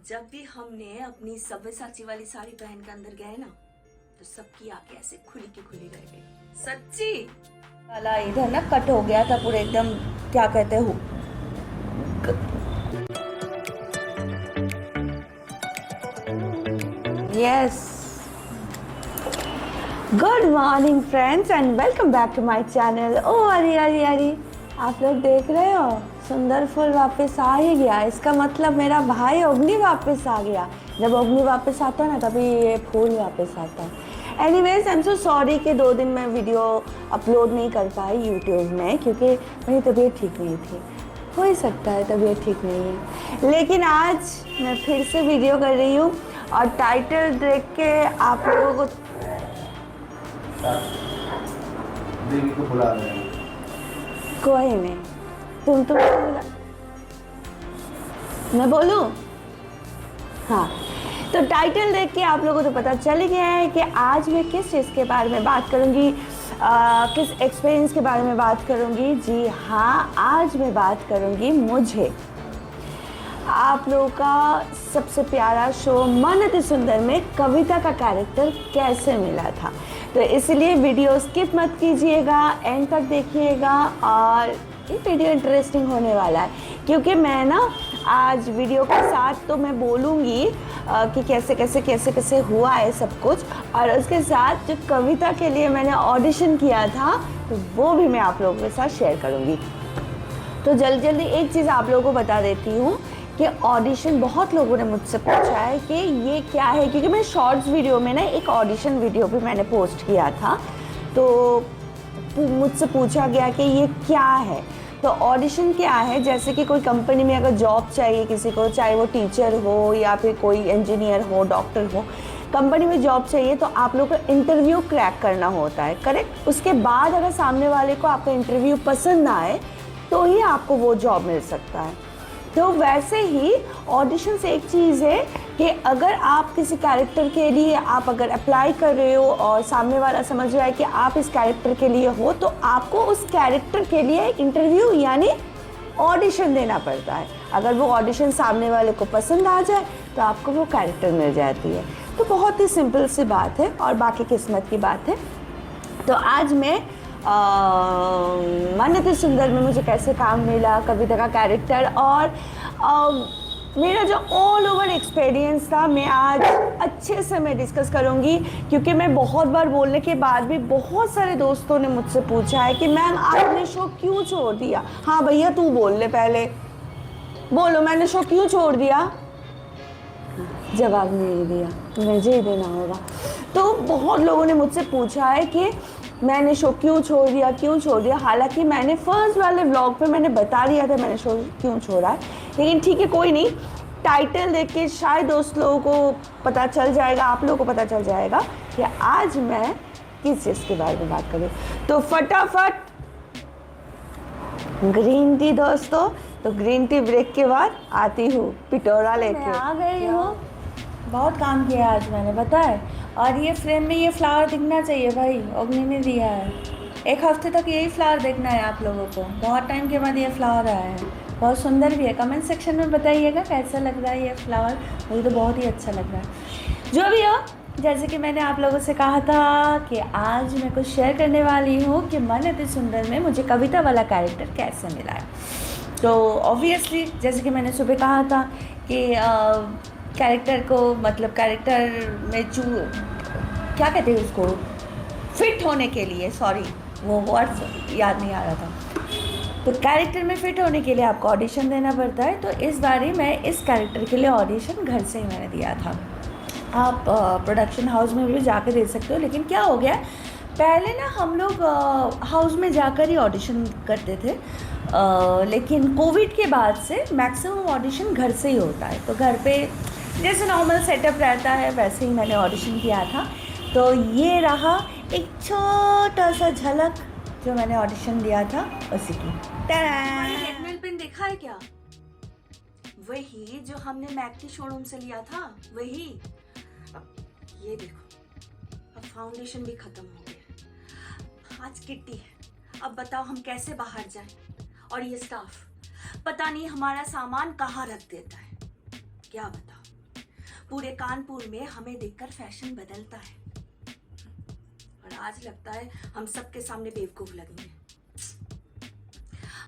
जब भी हमने अपनी सब्यसाची वाली साड़ी पहन के अंदर गए ना, तो सबकी आंखें ऐसे खुली की खुली रह गई। सच्ची वाला इधर ना कट हो गया था पूरे एकदम, क्या कहते हो। Yes, good morning friends and welcome back to my channel. ओ अरे अरे अरे, आप लोग देख रहे हो सुंदर फूल वापस आ ही गया। इसका मतलब मेरा भाई अग्नि वापस आ गया। जब अग्नि वापस आता है ना तभी ये फूल वापस आता है। Anyways, I am so sorry कि 2 दिन मैं वीडियो अपलोड नहीं कर पाई यूट्यूब में, क्योंकि मेरी तबीयत ठीक नहीं थी। हो ही सकता है तबीयत ठीक नहीं है, लेकिन आज मैं फिर से वीडियो कर रही हूँ और टाइटल देख के आप लोगों को देवी को बुला रहे हैं। कोई नहीं, तुम तो बोला, मैं बोलूं? हाँ, तो टाइटल देख के आप लोगों को तो पता चल गया है कि आज मैं किस चीज़ के बारे में बात करूंगी, किस एक्सपीरियंस के बारे में बात करूंगी। जी हाँ, आज मैं बात करूंगी मुझे आप लोगों का सबसे प्यारा शो मन अति सुंदर में कविता का कैरेक्टर कैसे मिला था। तो इसलिए वीडियो स्किप मत कीजिएगा, एंड तक देखिएगा और ये वीडियो इंटरेस्टिंग होने वाला है, क्योंकि मैं ना आज वीडियो के साथ तो मैं बोलूँगी कि कैसे कैसे कैसे कैसे हुआ है सब कुछ, और उसके साथ जो कविता के लिए मैंने ऑडिशन किया था तो वो भी मैं आप लोगों के साथ शेयर करूँगी। तो जल्दी जल्दी एक चीज़ आप लोगों को बता देती हूँ कि ऑडिशन बहुत लोगों ने मुझसे पूछा है कि ये क्या है, क्योंकि मैं शॉर्ट्स वीडियो में ना एक ऑडिशन वीडियो भी मैंने पोस्ट किया था, तो मुझसे पूछा गया कि ये क्या है। तो ऑडिशन क्या है, जैसे कि कोई कंपनी में अगर जॉब चाहिए किसी को, चाहे वो टीचर हो या फिर कोई इंजीनियर हो, डॉक्टर हो, कंपनी में जॉब चाहिए तो आप लोग को इंटरव्यू क्रैक करना होता है, करेक्ट। उसके बाद अगर सामने वाले को आपका इंटरव्यू पसंद ना आए तो ही आपको वो जॉब मिल सकता है। तो वैसे ही ऑडिशन से एक चीज़ है कि अगर आप किसी कैरेक्टर के लिए आप अगर अप्लाई कर रहे हो और सामने वाला समझ रहा है कि आप इस कैरेक्टर के लिए हो, तो आपको उस कैरेक्टर के लिए इंटरव्यू यानी ऑडिशन देना पड़ता है। अगर वो ऑडिशन सामने वाले को पसंद आ जाए तो आपको वो कैरेक्टर मिल जाती है। तो बहुत ही सिंपल सी बात है और बाकी किस्मत की बात है। तो आज मैं मन अति सुंदर में मुझे कैसे काम मिला, कविता का कैरेक्टर और मेरा जो ऑल ओवर एक्सपीरियंस था, मैं आज अच्छे से मैं डिस्कस करूंगी, क्योंकि मैं बहुत बार बोलने के बाद भी बहुत सारे दोस्तों ने मुझसे पूछा है कि मैम आपने शो क्यों छोड़ दिया। हाँ भैया तू बोल ले, पहले बोलो मैंने शो क्यों छोड़ दिया। जवाब नहीं दिया, मुझे ही देना होगा। तो बहुत लोगों ने मुझसे पूछा है कि मैंने शो क्यों छोड़ दिया। हालांकि मैंने फर्स्ट वाले व्लॉग पे मैंने बता दिया था मैंने शो क्यों छोड़ा है, लेकिन ठीक है कोई नहीं, टाइटल देख के शायद दोस्त लोगों को पता चल जाएगा, आप लोगों को पता चल जाएगा कि आज मैं किस चीज़ के बारे में बात करूँ। तो फटाफट ग्रीन टी दोस्तों, तो ग्रीन टी ब्रेक के बाद आती हूँ पिटोरा लेके। मैं आ गई हूँ, बहुत काम किया आज मैंने, पता है। और ये फ्रेम में ये फ्लावर दिखना चाहिए भाई, अग्नि ने दिया है। 1 हफ्ते तक यही फ्लावर देखना है आप लोगों को, बहुत टाइम के बाद ये फ्लावर आया है, बहुत सुंदर भी है। कमेंट सेक्शन में बताइएगा कैसा लग रहा है ये फ्लावर, मुझे तो बहुत ही अच्छा लग रहा है। जो भी हो, जैसे कि मैंने आप लोगों से कहा था कि आज मैं कुछ शेयर करने वाली हूँ कि मन अति सुंदर में मुझे कविता वाला कैरेक्टर कैसे मिला है। तो ऑब्वियसली जैसे कि मैंने सुबह कहा था कि कैरेक्टर को, मतलब कैरेक्टर में जो क्या कहते हैं उसको, फिट होने के लिए, सॉरी वो वर्ड याद नहीं आ रहा था। तो कैरेक्टर में फिट होने के लिए आपको ऑडिशन देना पड़ता है। तो इस बारी मैं इस कैरेक्टर के लिए ऑडिशन घर से ही मैंने दिया था। आप प्रोडक्शन हाउस में भी जाकर दे सकते हो, लेकिन क्या हो गया, पहले ना हम लोग हाउस में जाकर ही ऑडिशन करते थे, लेकिन कोविड के बाद से मैक्सिमम ऑडिशन घर से ही होता है। तो घर पे जैसे नॉर्मल सेटअप रहता है वैसे ही मैंने ऑडिशन किया था। तो ये रहा एक छोटा सा झलक जो मैंने ऑडिशन दिया था उसी की। हेडमेल पेन देखा है क्या? वही जो हमने मैक के शोरूम से लिया था, वही। अब ये देखो, अब फाउंडेशन भी खत्म हो गया। आज किट्टी है, अब बताओ हम कैसे बाहर जाएं? और ये स्टाफ पता नहीं हमारा सामान कहाँ रख देता है, क्या बताओ। पूरे कानपुर में हमें देखकर फैशन बदलता है और आज लगता है हम सबके सामने बेवकूफ लगेंगे।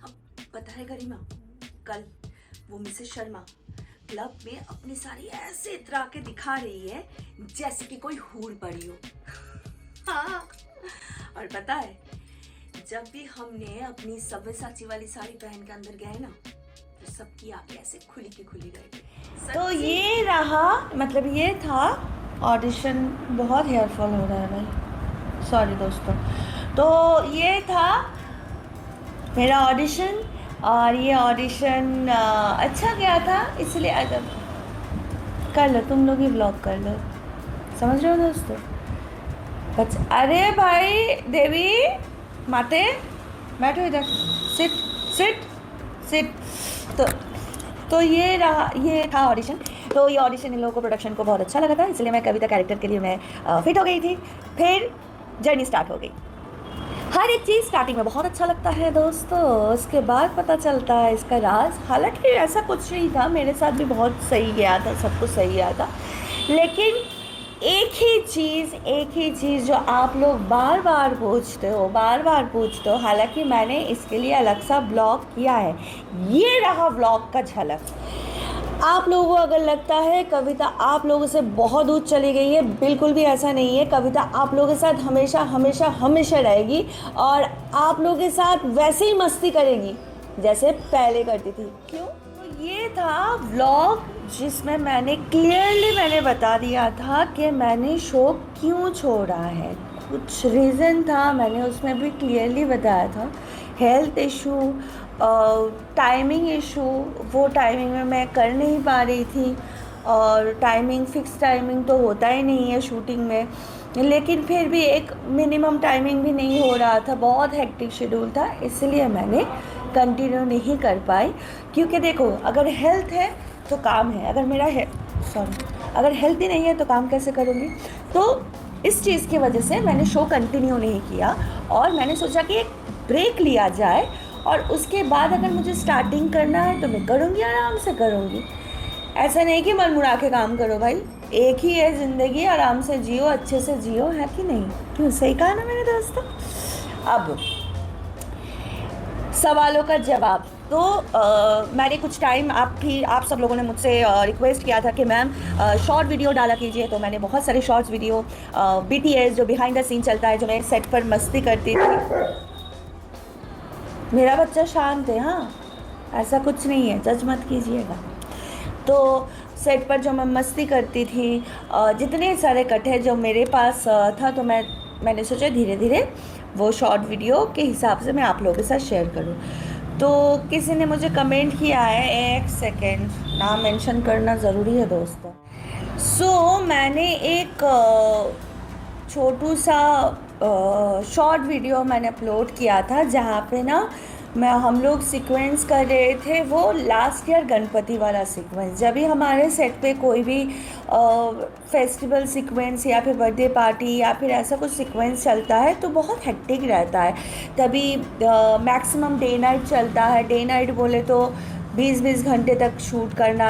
अब पता है गरिमा, कल वो मिसेस शर्मा क्लब में अपनी साड़ी ऐसे इतरा के दिखा रही है जैसे कि कोई हूड़ पड़ी हो। हाँ, और पता है जब भी हमने अपनी सव्यसाची वाली साड़ी पहन के अंदर गए ना, तो सबकी आंखें ऐसे खुली की खुली रह गई। तो ये रहा, मतलब ये था ऑडिशन। बहुत हेयरफॉल हो रहा है भाई, सॉरी दोस्तों। तो ये था मेरा ऑडिशन, और ये ऑडिशन अच्छा गया था, इसलिए अगर कर लो तुम लोग ही व्लॉग कर लो, समझ रहे हो दोस्तों। अरे भाई देवी माते बैठो इधर, सिट सिट सिट। तो ये रहा, ये था ऑडिशन। तो ये ऑडिशन इन लोगों को, प्रोडक्शन को बहुत अच्छा लगा था, इसलिए मैं कविता कैरेक्टर के लिए मैं फिट हो गई थी। फिर जर्नी स्टार्ट हो गई। हर एक चीज़ स्टार्टिंग में बहुत अच्छा लगता है दोस्तों, उसके बाद पता चलता है इसका राज। हालांकि ऐसा कुछ नहीं था, मेरे साथ भी बहुत सही गया था, सब कुछ सही गया था, लेकिन एक ही चीज़ जो आप लोग बार बार पूछते हो, हालांकि मैंने इसके लिए अलग सा ब्लॉग किया है। ये रहा ब्लॉग का झलक। आप लोगों को अगर लगता है कविता आप लोगों से बहुत दूर चली गई है, बिल्कुल भी ऐसा नहीं है। कविता आप लोगों के साथ हमेशा हमेशा हमेशा रहेगी और आप लोगों के साथ वैसे ही मस्ती करेगी जैसे पहले करती थी। क्यों? तो ये था व्लॉग जिसमें मैंने क्लियरली बता दिया था कि मैंने शो क्यों छोड़ा है। कुछ रीज़न था, मैंने उसमें भी क्लियरली बताया था। हेल्थ इशू, टाइमिंग इशू, वो टाइमिंग में मैं कर नहीं पा रही थी, और टाइमिंग फिक्स टाइमिंग तो होता ही नहीं है शूटिंग में, लेकिन फिर भी एक मिनिमम टाइमिंग भी नहीं हो रहा था, बहुत हेक्टिक शेड्यूल था, इसलिए मैंने कंटिन्यू नहीं कर पाई। क्योंकि देखो, अगर हेल्थ है तो काम है, अगर हेल्थ ही नहीं है तो काम कैसे करूँगी। तो इस चीज़ की वजह से मैंने शो कंटिन्यू नहीं किया, और मैंने सोचा कि एक ब्रेक लिया जाए, और उसके बाद अगर मुझे स्टार्टिंग करना है तो मैं करूँगी, आराम से करूँगी। ऐसा नहीं कि मन मुड़ा के काम करो भाई, एक ही है ज़िंदगी, आराम से जियो, अच्छे से जियो, है कि नहीं? क्यों, सही कहा ना मेरे दोस्तों। अब सवालों का जवाब। तो मैंने कुछ टाइम आप सब लोगों ने मुझसे रिक्वेस्ट किया था कि मैम शॉर्ट वीडियो डाला कीजिए, तो मैंने बहुत सारे शॉर्ट्स वीडियो BTS जो बिहाइंड द सीन चलता है, जो मैं सेट पर मस्ती करती थी। मेरा बच्चा शांत है, हाँ, ऐसा कुछ नहीं है, जज मत कीजिएगा। तो सेट पर जो मैं मस्ती करती थी, जितने सारे कट है जो मेरे पास था, तो मैंने सोचा धीरे धीरे वो शॉर्ट वीडियो के हिसाब से मैं आप लोगों के साथ शेयर करूं। तो किसी ने मुझे कमेंट किया है, एक सेकेंड, नाम मेंशन करना ज़रूरी है दोस्तों। सो मैंने एक छोटू सा शॉर्ट वीडियो मैंने अपलोड किया था, जहाँ पे ना हम लोग सीक्वेंस कर रहे थे, वो लास्ट ईयर गणपति वाला सीक्वेंस। जब भी हमारे सेट पे कोई भी फेस्टिवल सीक्वेंस या फिर बर्थडे पार्टी या फिर ऐसा कुछ सीक्वेंस चलता है तो बहुत हेक्टिक रहता है। तभी मैक्सिमम डे नाइट चलता है। डे नाइट बोले तो 20-20 घंटे तक शूट करना,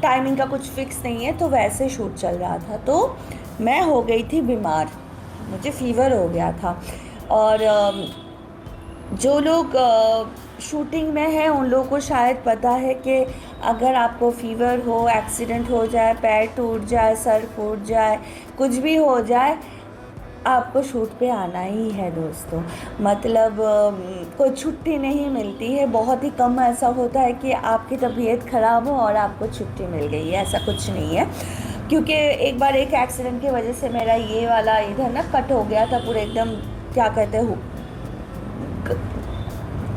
टाइमिंग का कुछ फिक्स नहीं है, तो वैसे शूट चल रहा था। तो मैं हो गई थी बीमार, मुझे फीवर हो गया था। और जो लोग शूटिंग में हैं उन लोगों को शायद पता है कि अगर आपको फीवर हो, एक्सीडेंट हो जाए, पैर टूट जाए, सर फूट जाए, कुछ भी हो जाए, आपको शूट पे आना ही है दोस्तों। मतलब कोई छुट्टी नहीं मिलती है। बहुत ही कम ऐसा होता है कि आपकी तबीयत ख़राब हो और आपको छुट्टी मिल गई है, ऐसा कुछ नहीं है। क्योंकि एक बार एक एक्सीडेंट की वजह से मेरा ये वाला इधर ना कट हो गया था पूरे, एकदम क्या कहते हैं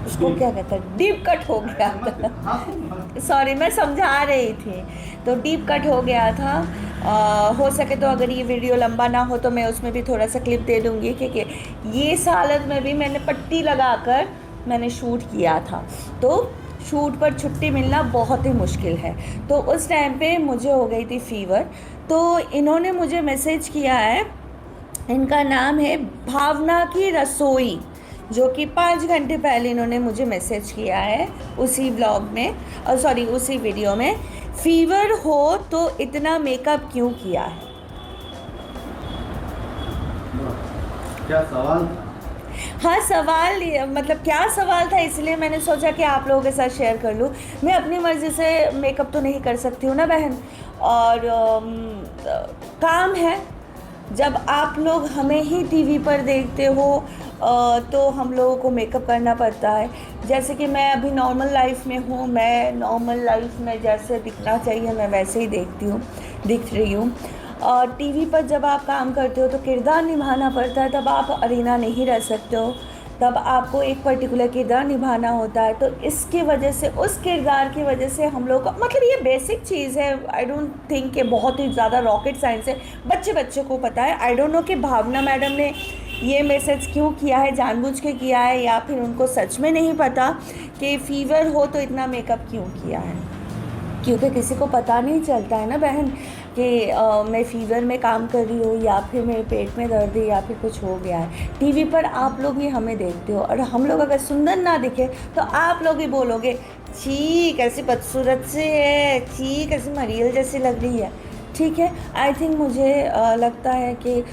उसको, क्या कहते हैं, डीप कट हो गया था। सॉरी, मैं समझा रही थी। तो डीप कट हो गया था। हो सके तो अगर ये वीडियो लंबा ना हो तो मैं उसमें भी थोड़ा सा क्लिप दे दूँगी, क्योंकि ये हालत में भी मैंने पट्टी लगाकर मैंने शूट किया था। तो शूट पर छुट्टी मिलना बहुत ही मुश्किल है। तो उस टाइम पे मुझे हो गई थी फीवर। तो इन्होंने मुझे मैसेज किया है, इनका नाम है भावना की रसोई, जो कि 5 घंटे पहले इन्होंने मुझे मैसेज किया है उसी ब्लॉग में, उसी वीडियो में। फीवर हो तो इतना मेकअप क्यों किया है? क्या सवाल था? हाँ, सवाल मतलब क्या सवाल था, इसलिए मैंने सोचा कि आप लोगों के साथ शेयर कर लूँ। मैं अपनी मर्ज़ी से मेकअप तो नहीं कर सकती हूँ ना बहन, और काम है। जब आप लोग हमें ही टीवी पर देखते हो तो हम लोगों को मेकअप करना पड़ता है। जैसे कि मैं अभी नॉर्मल लाइफ में हूँ, मैं नॉर्मल लाइफ में जैसे दिखना चाहिए मैं वैसे ही दिख रही हूँ। और टीवी पर जब आप काम करते हो तो किरदार निभाना पड़ता है, तब आप अरीना नहीं रह सकते हो, तब आपको एक पर्टिकुलर किरदार निभाना होता है। तो इसकी वजह से, उस किरदार की वजह से हम लोग को, मतलब ये बेसिक चीज़ है, आई डोंट थिंक कि बहुत ही ज़्यादा रॉकेट साइंस है, बच्चे को पता है। आई डोंट नो कि भावना मैडम ने ये मैसेज क्यों किया है, जानबूझ के किया है, या फिर उनको सच में नहीं पता कि फ़ीवर हो तो इतना मेकअप क्यों किया है। क्योंकि किसी को पता नहीं चलता है ना बहन कि मैं फ़ीवर में काम कर रही हूँ, या फिर मेरे पेट में दर्द है, या फिर कुछ हो गया है। टीवी पर आप लोग ही हमें देखते हो, और हम लोग अगर सुंदर ना दिखे तो आप लोग ही बोलोगे छी कैसी बदसूरत से है, छी कैसी मरियल जैसी लग रही है। ठीक है, आई थिंक मुझे लगता है कि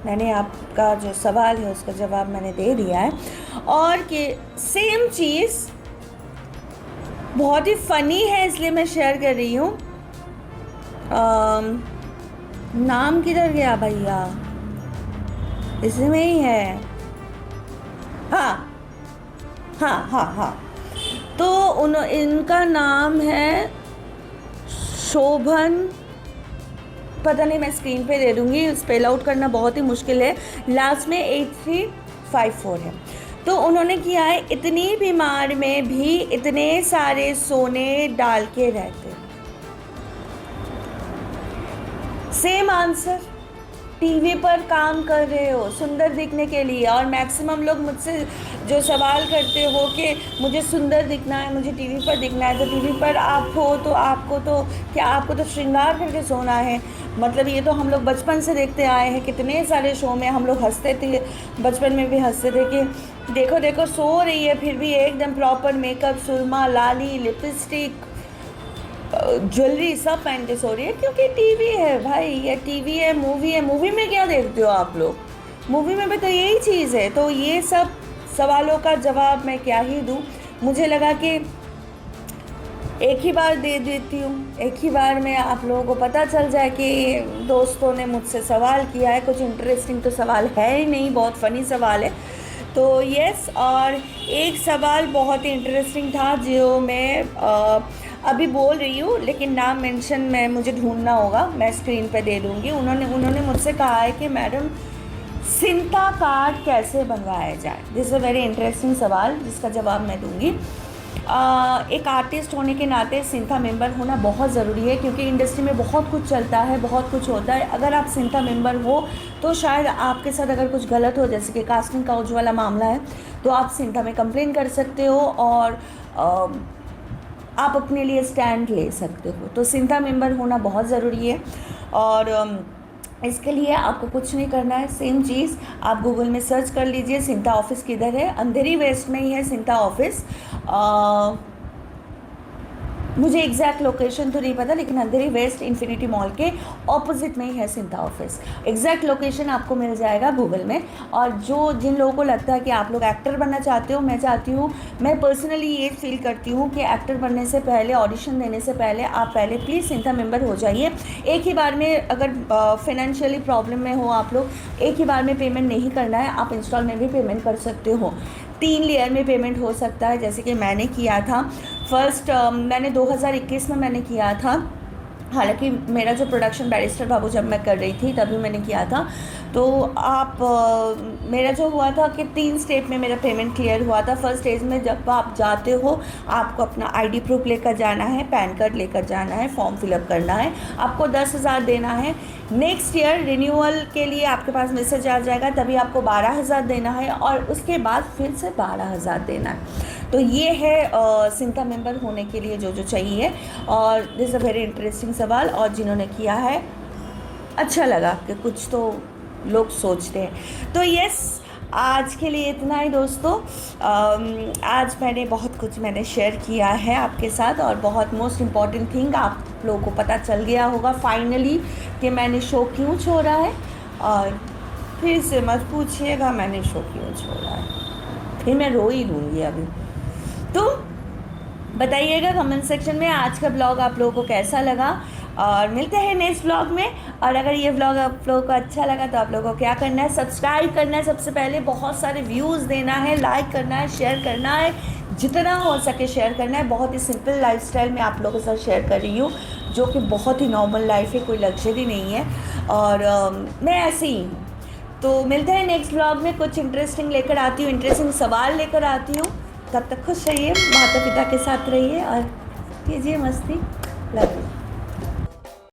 मैंने आपका जो सवाल है उसका जवाब मैंने दे दिया है। और कि सेम चीज़ बहुत ही फ़नी है, इसलिए मैं शेयर कर रही हूँ। नाम किधर गया भैया, इसमें ही है। हाँ, तो इनका नाम है शोभन, पता नहीं, मैं स्क्रीन पे दे दूँगी, स्पेल आउट करना बहुत ही मुश्किल है, लास्ट में 8354 है। तो उन्होंने किया है, इतनी बीमार में भी इतने सारे सोने डाल के रहते। सेम आंसर, टीवी पर काम कर रहे हो सुंदर दिखने के लिए, और मैक्सिमम लोग मुझसे जो सवाल करते हो कि मुझे सुंदर दिखना है, मुझे टीवी पर दिखना है, तो टीवी पर आप हो तो आपको तो श्रृंगार करके सोना है। मतलब ये तो हम लोग बचपन से देखते आए हैं, कितने सारे शो में हम लोग हंसते थे, बचपन में भी हंसते थे कि देखो सो रही है फिर भी एकदम प्रॉपर मेकअप, सुरमा, लाली, लिपस्टिक, ज्वेलरी सब पहन के सो रही है, क्योंकि टीवी है भाई, ये टीवी है, मूवी है। मूवी में क्या देखते हो आप लोग, मूवी में भी तो यही चीज़ है। तो ये सब सवालों का जवाब मैं क्या ही दूँ, मुझे लगा कि एक ही बार दे देती हूँ, एक ही बार में आप लोगों को पता चल जाए कि दोस्तों ने मुझसे सवाल किया है। कुछ इंटरेस्टिंग तो सवाल है ही नहीं, बहुत फ़नी सवाल है। तो यस, और एक सवाल बहुत ही इंटरेस्टिंग था जो मैं अभी बोल रही हूँ, लेकिन नाम मेंशन में मुझे ढूंढना होगा, मैं स्क्रीन पे दे दूँगी। उन्होंने मुझसे कहा है कि मैडम सिंता कार्ड कैसे बनवाया जाए। This is a very interesting सवाल जिसका जवाब मैं दूँगी। एक आर्टिस्ट होने के नाते सिंथा मेंबर होना बहुत ज़रूरी है, क्योंकि इंडस्ट्री में बहुत कुछ चलता है, बहुत कुछ होता है। अगर आप सिंथा मेंबर हो तो शायद आपके साथ अगर कुछ गलत हो, जैसे कि कास्टिंग काउच वाला मामला है, तो आप सिंथा में कंप्लेन कर सकते हो और आप अपने लिए स्टैंड ले सकते हो। तो सिंथा मेंबर होना बहुत ज़रूरी है, और इसके लिए आपको कुछ नहीं करना है। सेम चीज़ आप गूगल में सर्च कर लीजिए, सिंथा ऑफिस किधर है। अंधेरी वेस्ट में ही है सिंथा ऑफिस। मुझे एग्जैक्ट लोकेशन तो नहीं पता, लेकिन अंधेरी वेस्ट इन्फिनिटी मॉल के ऑपोजिट में ही है सिंथा ऑफिस। एग्जैक्ट लोकेशन आपको मिल जाएगा गूगल में। और जिन लोगों को लगता है कि आप लोग एक्टर बनना चाहते हो, मैं पर्सनली ये फील करती हूँ कि एक्टर बनने से पहले, ऑडिशन देने से पहले आप पहले प्लीज़ सिंथा मेंबर हो जाइए। एक ही बार में, अगर फाइनेंशियली प्रॉब्लम में हो आप लोग, एक ही बार में पेमेंट नहीं करना है, आप इंस्टॉल में भी पेमेंट कर सकते हो। 3 लेयर में पेमेंट हो सकता है, जैसे कि मैंने किया था। फर्स्ट मैंने 2021 में मैंने किया था, हालांकि मेरा जो प्रोडक्शन बैरिस्टर बाबू जब मैं कर रही थी तभी मैंने किया था। तो मेरा जो हुआ था कि 3 स्टेप में मेरा पेमेंट क्लियर हुआ था। फर्स्ट स्टेज में जब आप जाते हो, आपको अपना आईडी प्रूफ लेकर जाना है, पैन कार्ड लेकर जाना है, फॉर्म फिलअप करना है, आपको 10,000 देना है। नेक्स्ट ईयर रिन्यूअल के लिए आपके पास मैसेज आ जाएगा, तभी आपको 12,000 देना है, और उसके बाद फिर से 12,000 देना है। तो ये है सिंथा मेंबर होने के लिए जो चाहिए। और दिस अ वेरी इंटरेस्टिंग सवाल, और जिन्होंने किया है अच्छा लगा कि कुछ तो लोग सोचते हैं। तो यस, आज के लिए इतना ही दोस्तों। आज मैंने बहुत कुछ शेयर किया है आपके साथ, और बहुत मोस्ट इम्पॉर्टेंट थिंग आप लोगों को पता चल गया होगा फाइनली कि मैंने शो क्यों छोड़ा है। और फिर से मत पूछिएगा मैंने शो क्यों छोड़ा है, फिर मैं रो ही दूँगी अभी। तो बताइएगा कमेंट सेक्शन में आज का ब्लॉग आप लोगों को कैसा लगा, और मिलते हैं नेक्स्ट ब्लॉग में। और अगर ये ब्लॉग आप लोगों को अच्छा लगा तो आप लोगों को क्या करना है, सब्सक्राइब करना है सबसे पहले, बहुत सारे व्यूज़ देना है, लाइक करना है, शेयर करना है, जितना हो सके शेयर करना है। बहुत ही सिंपल लाइफस्टाइल मैं आप लोगों के साथ शेयर कर रही हूँ, जो कि बहुत ही नॉर्मल लाइफ है, कोई लग्जरी नहीं है, और मैं ऐसे ही हूँ। तो मिलते हैं नेक्स्ट ब्लॉग में, कुछ इंटरेस्टिंग लेकर आती हूँ, इंटरेस्टिंग सवाल लेकर आती हूँ। तब तक खुश रहिए, माता पिता के साथ रहिए और कीजिए मस्ती। Love you.